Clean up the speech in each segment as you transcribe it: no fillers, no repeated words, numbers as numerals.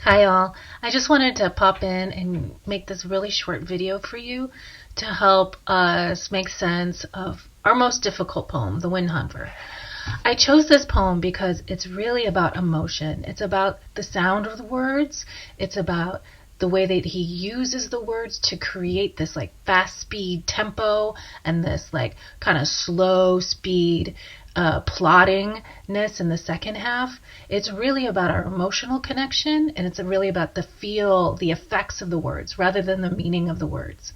Hi all. I just wanted to pop in and make this really short video for you to help us make sense of our most difficult poem, The Windhover. I chose this poem because it's really about emotion. It's about the sound of the words. It's about the way that he uses the words to create this like fast speed tempo and this like kind of slow speed plottingness in the second half. It's really about our emotional connection, and it's really about the effects of the words rather than the meaning of the words.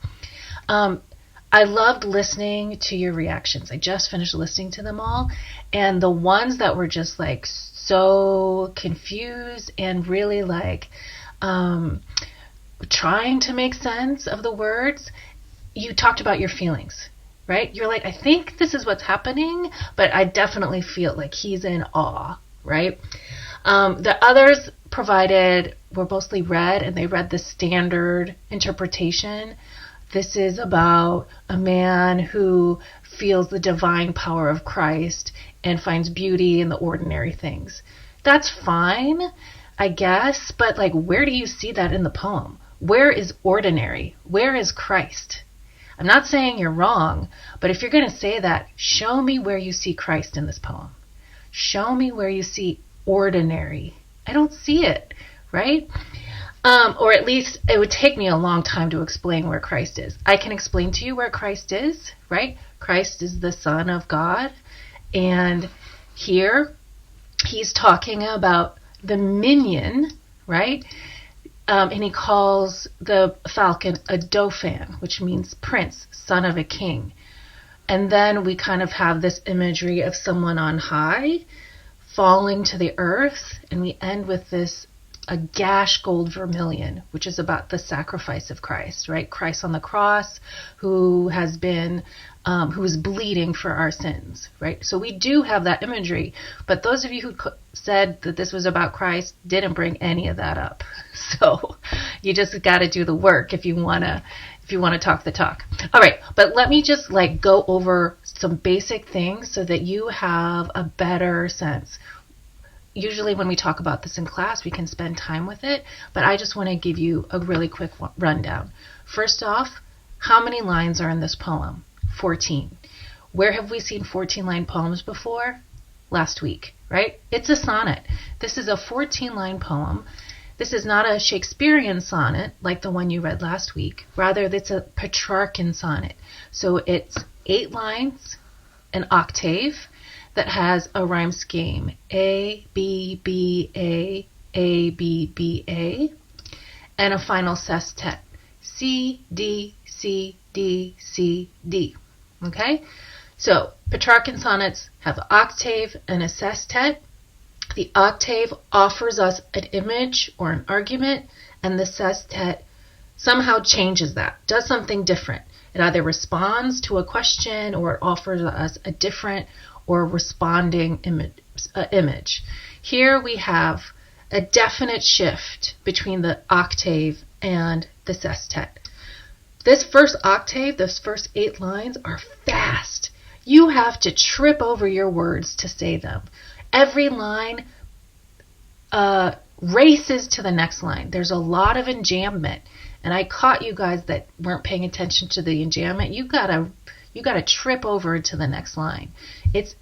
I loved listening to your reactions. I just finished listening to them all, and the ones that were just like so confused and really like trying to make sense of the words, you talked about your feelings. Right? You're like, I think this is what's happening, but I definitely feel like he's in awe, right? The others provided were mostly read, and they read the standard interpretation. This is about a man who feels the divine power of Christ and finds beauty in the ordinary things. That's fine, I guess, but like, where do you see that in the poem? Where is ordinary? Where is Christ? I'm not saying you're wrong, but if you're going to say that, show me where you see Christ in this poem. Show me where you see ordinary. I don't see it, right? Or at least it would take me a long time to explain where Christ is. I can explain to you where Christ is, right? Christ is the Son of God. And here he's talking about the minion, right? And he calls the falcon a dauphin, which means prince, son of a king. And then we kind of have this imagery of someone on high falling to the earth, and we end with a gash gold vermilion, which is about the sacrifice of Christ, right? Christ on the cross, who is bleeding for our sins, right? So we do have that imagery, but those of you who said that this was about Christ didn't bring any of that up. So you just got to do the work if you want to talk the talk. All right, but let me just like go over some basic things so that you have a better sense. Usually when we talk about this in class, we can spend time with it, but I just want to give you a really quick rundown. First off, how many lines are in this poem? 14. Where have we seen 14-line poems before? Last week, right? It's a sonnet. This is a 14-line poem. This is not a Shakespearean sonnet like the one you read last week. Rather, it's a Petrarchan sonnet. So it's 8 lines, an octave, that has a rhyme scheme, A, B, B, A, B, B, A, and a final sestet, C, D, C, D, C, D. Okay? So, Petrarchan sonnets have an octave and a sestet. The octave offers us an image or an argument, and the sestet somehow changes that, does something different. It either responds to a question or it offers us a different or responding image. Here we have a definite shift between the octave and the sestet. This first octave, those first 8 lines are fast. You have to trip over your words to say them. Every line races to the next line. There's a lot of enjambment, and I caught you guys that weren't paying attention to the enjambment. You gotta trip over to the next line. It's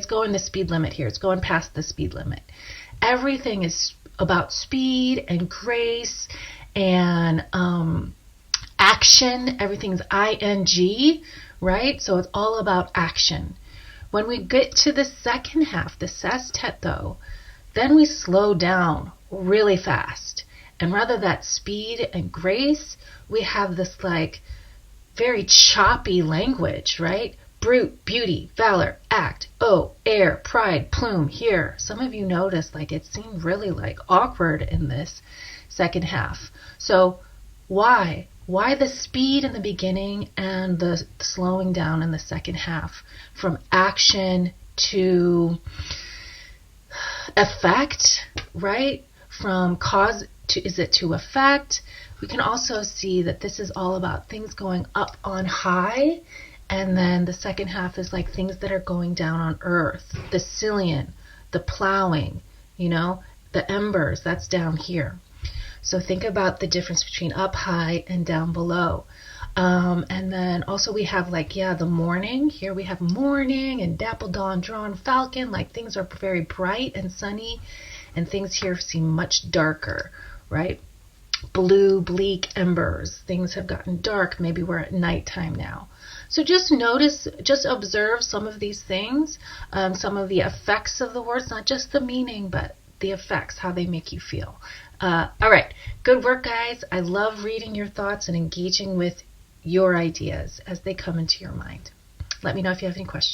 going the speed limit here. It's going past the speed limit. Everything is about speed and grace and action. Everything's ing, right? So it's all about action. When we get to the second half, the sestet though, then we slow down really fast. And rather that speed and grace, we have this like very choppy language, right? Brute, beauty, valor, act, air, pride, plume, here. Some of you noticed like it seemed really like awkward in this second half. So why? Why the speed in the beginning and the slowing down in the second half? From action to effect, right? From cause to effect. We can also see that this is all about things going up on high, and then the second half is like things that are going down on earth. The Cillian, the plowing, The embers, that's down here. So think about the difference between up high and down below. And then also we have like, the morning. Here we have morning and dapple dawn drawn falcon. Like things are very bright and sunny, and things here seem much darker, right? Blue, bleak embers. Things have gotten dark. Maybe we're at nighttime now. So just notice, just observe some of these things, some of the effects of the words, not just the meaning, but the effects, how they make you feel. All right, good work, guys. I love reading your thoughts and engaging with your ideas as they come into your mind. Let me know if you have any questions.